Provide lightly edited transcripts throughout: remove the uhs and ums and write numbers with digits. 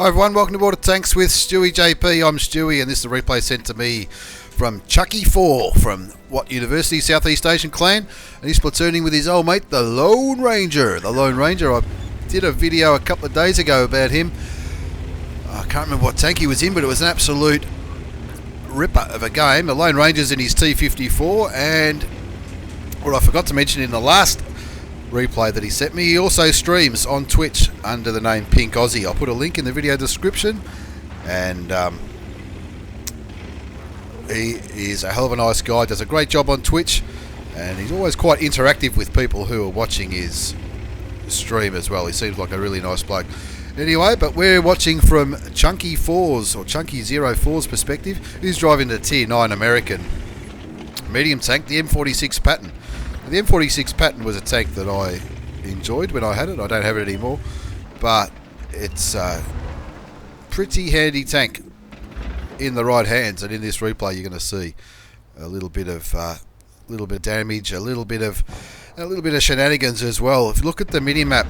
Hi everyone, welcome to Board of Tanks with StewiejP. I'm Stewie and this is a replay sent to me from Chucky 4 from What University, Southeast Asian Clan, and he's platooning with his old mate, the Lone Ranger. The Lone Ranger, I did a video a couple of days ago about him. I can't remember what tank he was in, but it was an absolute ripper of a game. The Lone Ranger's in his T54, and what I forgot to mention in the last replay that he sent me, he also streams on Twitch under the name Pink Aussie. I'll put a link in the video description, and he is a hell of a nice guy, does a great job on Twitch, and he's always quite interactive with people who are watching his stream as well. He seems like a really nice bloke. Anyway, but we're watching from Chunky 4's or Chunky 04's perspective. He's driving the Tier 9 American medium tank, the M46 Patton. The M46 Patton was a tank that I enjoyed when I had it. I don't have it anymore, but it's a pretty handy tank in the right hands. And in this replay, you're going to see a little bit of damage, a little bit of shenanigans as well. If you look at the mini map,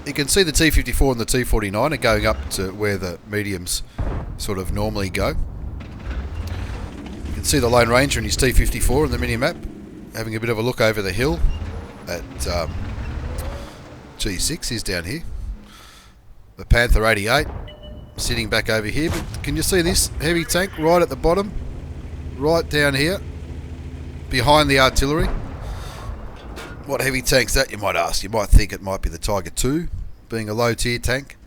you can see the T54 and the T49 are going up to where the mediums sort of normally go. You can see the Lone Ranger and his T54 on the mini map, having a bit of a look over the hill at G6 is down here. The Panther 88 sitting back over here, but can you see this heavy tank right at the bottom, right down here behind the artillery? What heavy tank's that, you might ask? You might think it might be the Tiger 2, being a low tier tank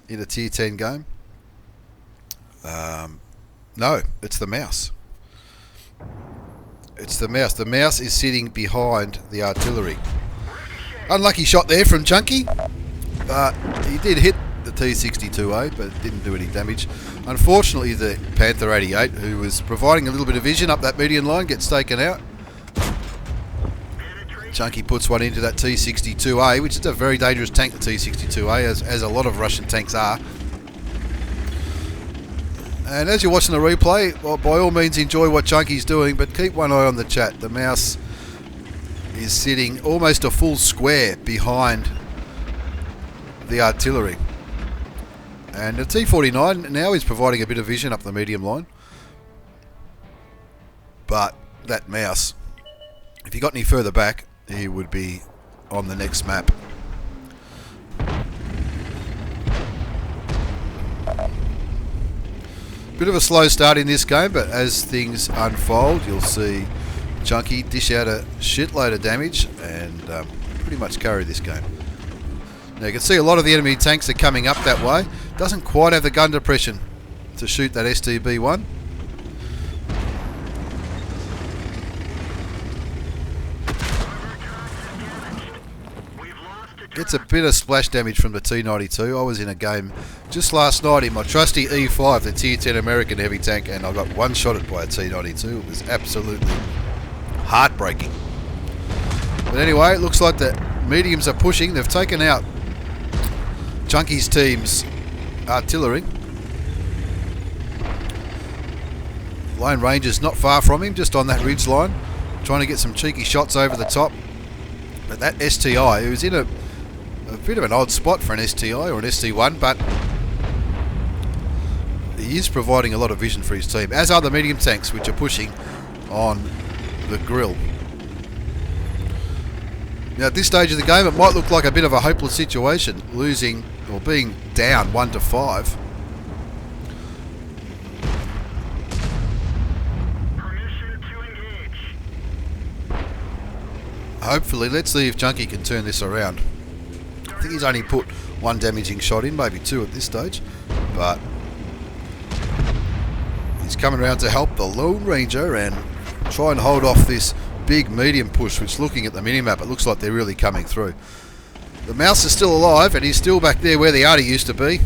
in a tier 10 game. No, it's the Mouse. It's the Mouse. The Mouse is sitting behind the artillery. Unlucky shot there from Chunky. He did hit the T62A, but didn't do any damage. Unfortunately, the Panther 88, who was providing a little bit of vision up that median line, gets taken out. Chunky puts one into that T62A, which is a very dangerous tank, the T62A, as a lot of Russian tanks are. And as you're watching the replay, well, by all means enjoy what Chunky's doing, but keep one eye on the chat. The Mouse is sitting almost a full square behind the artillery. And the T49 now is providing a bit of vision up the medium line. But that Mouse, if he got any further back, he would be on the next map. Bit of a slow start in this game, but as things unfold, you'll see Chunky dish out a shitload of damage and pretty much carry this game. Now you can see a lot of the enemy tanks are coming up that way. Doesn't quite have the gun depression to shoot that STB-1. Gets a bit of splash damage from the T92. I was in a game just last night in my trusty E5, the Tier 10 American heavy tank, and I got one shot at by a T92. It was absolutely heartbreaking. But anyway, it looks like the mediums are pushing. They've taken out Chunky's team's artillery. Lone Ranger's not far from him, just on that ridge line, trying to get some cheeky shots over the top. But that STI, who's in a bit of an odd spot for an STI or an ST1, but he is providing a lot of vision for his team, as are the medium tanks, which are pushing on the grill. Now at this stage of the game, it might look like a bit of a hopeless situation, losing or being down 1-5. Hopefully, let's see if Chunky can turn this around. I think he's only put one damaging shot in, maybe two at this stage, but he's coming around to help the Lone Ranger and try and hold off this big medium push, which, looking at the minimap, it looks like they're really coming through. The Mouse is still alive, and he's still back there where the arty used to be.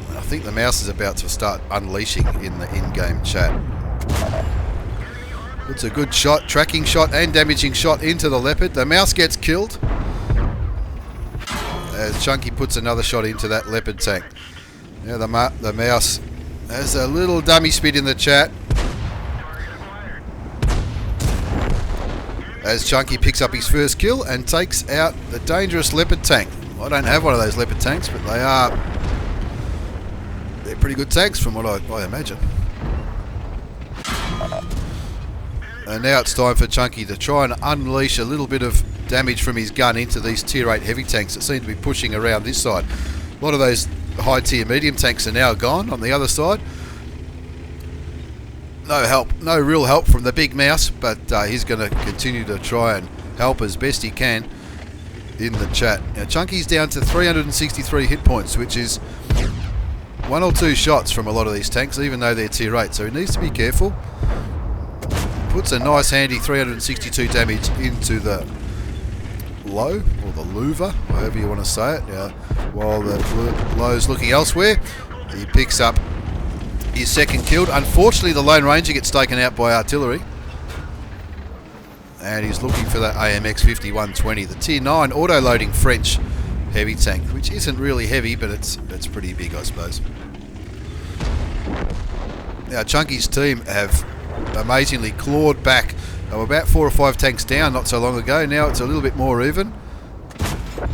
I think the Mouse is about to start unleashing in the in-game chat. It's a good shot, tracking shot and damaging shot into the Leopard. The Mouse gets killed as Chunky puts another shot into that Leopard tank. Now the Mouse has a little dummy spit in the chat. as Chunky picks up his first kill and takes out the dangerous leopard tank. I don't have one of those leopard tanks, but they're pretty good tanks from what I imagine. And now it's time for Chunky to try and unleash a little bit of damage from his gun into these tier 8 heavy tanks that seem to be pushing around this side. A lot of those high tier medium tanks are now gone on the other side. No help, no real help from the big mouse, but he's going to continue to try and help as best he can in the chat. Now Chunky's down to 363 hit points, which is 1 or 2 shots from a lot of these tanks, even though they're tier 8, so he needs to be careful. Puts a nice handy 362 damage into the low, or the louver, however you want to say it. Now, while the low's looking elsewhere, he picks up his second kill. Unfortunately, the Lone Ranger gets taken out by artillery. And he's looking for that AMX 5120, the tier 9 auto-loading French heavy tank, which isn't really heavy, but it's pretty big, I suppose. Now, Chunky's team have amazingly clawed back. They were about 4 or 5 tanks down not so long ago. Now it's a little bit more even.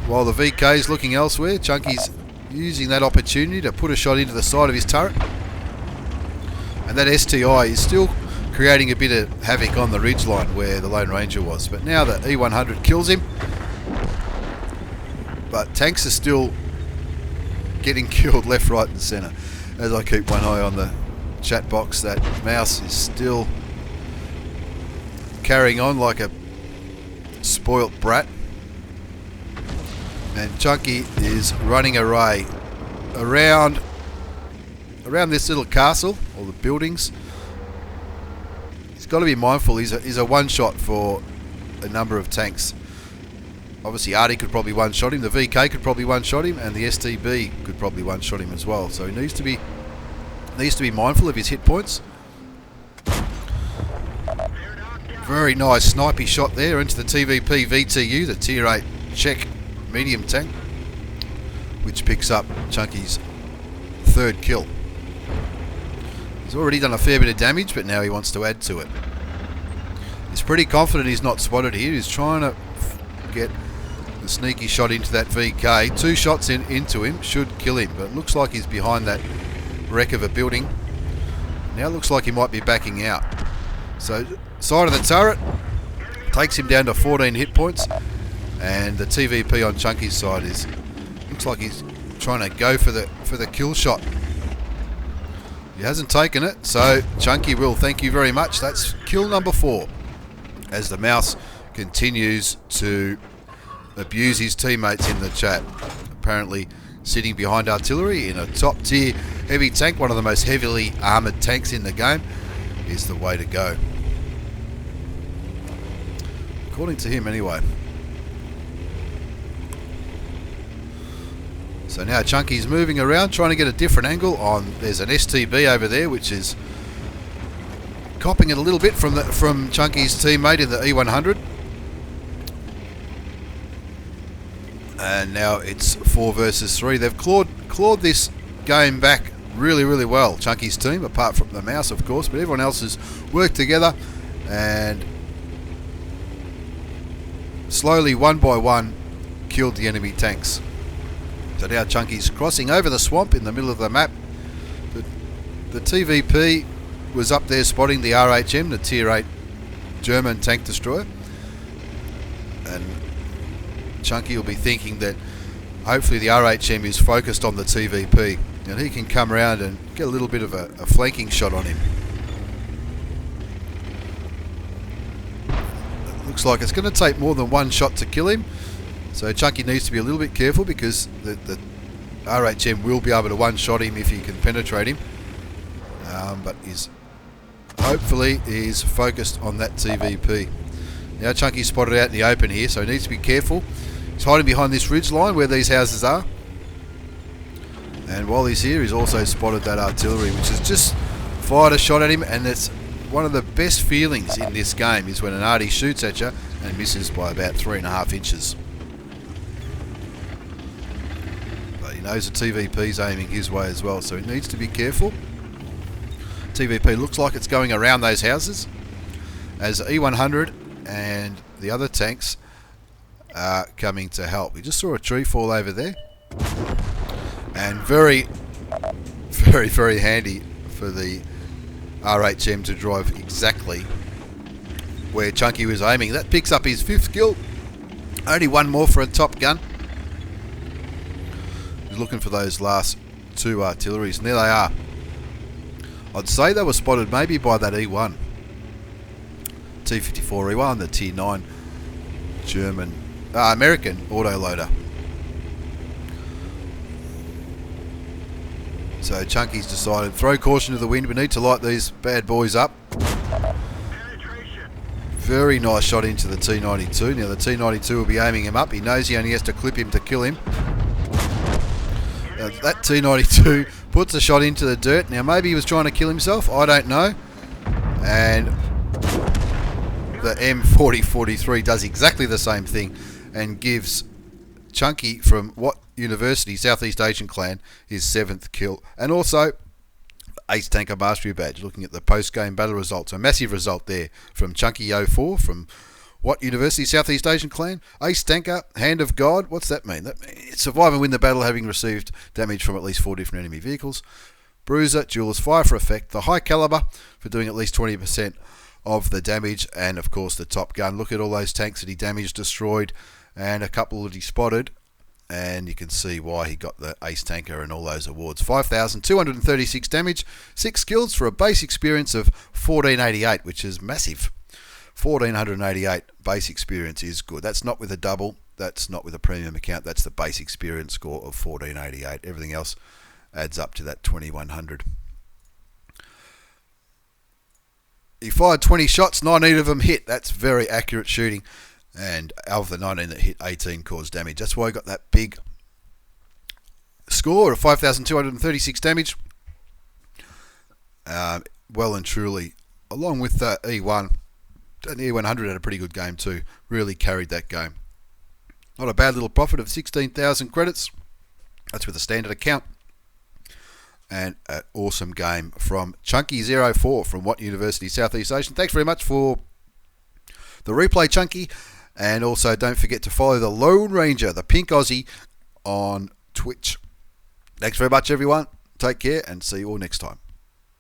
While the VK is looking elsewhere, Chunky's using that opportunity to put a shot into the side of his turret. And that STI is still creating a bit of havoc on the ridgeline where the Lone Ranger was. But now the E100 kills him. But tanks are still getting killed left, right and centre. As I keep one eye on the chat box, that mouse is still carrying on like a spoilt brat. And Chunky is running array around this little castle, or the buildings. He's got to be mindful. He's a one-shot for a number of tanks. Obviously Artie could probably one-shot him, the VK could probably one-shot him, and the STB could probably one-shot him as well. So he needs to be mindful of his hit points. Very nice snipey shot there into the TVP VTU, the tier 8 Czech medium tank, which picks up Chunky's third kill. He's already done a fair bit of damage, but now he wants to add to it. He's pretty confident he's not spotted here. He's trying to get the sneaky shot into that VK. 2 shots into him should kill him, but it looks like he's behind that wreck of a building. Now it looks like he might be backing out. So side of the turret takes him down to 14 hit points, and the TVP on Chunky's side looks like he's trying to go for the kill shot. He hasn't taken it, so Chunky will thank you very much. That's kill number 4, as the mouse continues to abuse his teammates in the chat. Apparently sitting behind artillery in a top tier heavy tank, one of the most heavily armoured tanks in the game, is the way to go. According to him anyway. So now Chunky's moving around, trying to get a different angle on. There's an STB over there, which is copping it a little bit from Chunky's teammate in the E100. And now it's 4 versus 3. They've clawed this game back really, really well, Chunky's team, apart from the mouse, of course, but everyone else has worked together and slowly, one by one, killed the enemy tanks. So now Chunky's crossing over the swamp in the middle of the map. The TVP was up there spotting the RHM, the tier 8 German tank destroyer. And Chunky will be thinking that hopefully the RHM is focused on the TVP and he can come around and get a little bit of a flanking shot on him. It looks like it's going to take more than one shot to kill him. So Chunky needs to be a little bit careful, because the RHM will be able to one-shot him if he can penetrate him. But hopefully he's focused on that TVP. Now Chunky's spotted out in the open here, so he needs to be careful. He's hiding behind this ridge line where these houses are. And while he's here, he's also spotted that artillery, which has just fired a shot at him. And it's one of the best feelings in this game is when an arty shoots at you and misses by about 3.5 inches. He knows the TVP's aiming his way as well, so he needs to be careful. TVP looks like it's going around those houses as E100 and the other tanks are coming to help. We just saw a tree fall over there, and very, very, very handy for the RHM to drive exactly where Chunky was aiming. That picks up his 5th kill. Only one more for a top gun. He's looking for those last 2 artilleries, and there they are. I'd say they were spotted maybe by that E1. T-54 E1, the Tier 9 American autoloader. So Chunky's decided, throw caution to the wind, we need to light these bad boys up. Very nice shot into the T-92. Now the T-92 will be aiming him up. He knows he only has to clip him to kill him. That T-92 puts a shot into the dirt. Now maybe he was trying to kill himself, I don't know. And the M4043 does exactly the same thing and gives Chunky from What University, Southeast Asian Clan, his 7th kill. And also Ace Tanker Mastery Badge, looking at the post-game battle results. A massive result there from Chunky04 from What University, Southeast Asian Clan. Ace Tanker, Hand of God. What's that mean? That means survive and win the battle having received damage from at least 4 different enemy vehicles. Bruiser, Jeweler's Fire for effect. The High Caliber for doing at least 20% of the damage. And of course the Top Gun. Look at all those tanks that he damaged, destroyed, and a couple that he spotted. And you can see why he got the Ace Tanker and all those awards. 5,236 damage, 6 kills for a base experience of 1488, which is massive. 1488 base experience is good. That's not with a double, that's not with a premium account, that's the base experience score of 1488. Everything else adds up to that 2100. He fired 20 shots, 19 of them hit. That's very accurate shooting. And of the 19 that hit, 18 caused damage. That's why he got that big score of 5,236 damage. Well and truly, along with the E1, and the E100 had a pretty good game too. Really carried that game. Not a bad little profit of 16,000 credits. That's with a standard account. And an awesome game from Chunky04 from What University, Southeast Asian. Thanks very much for the replay, Chunky. And also don't forget to follow the Lone Ranger, the Pink Aussie, on Twitch. Thanks very much, everyone. Take care and see you all next time.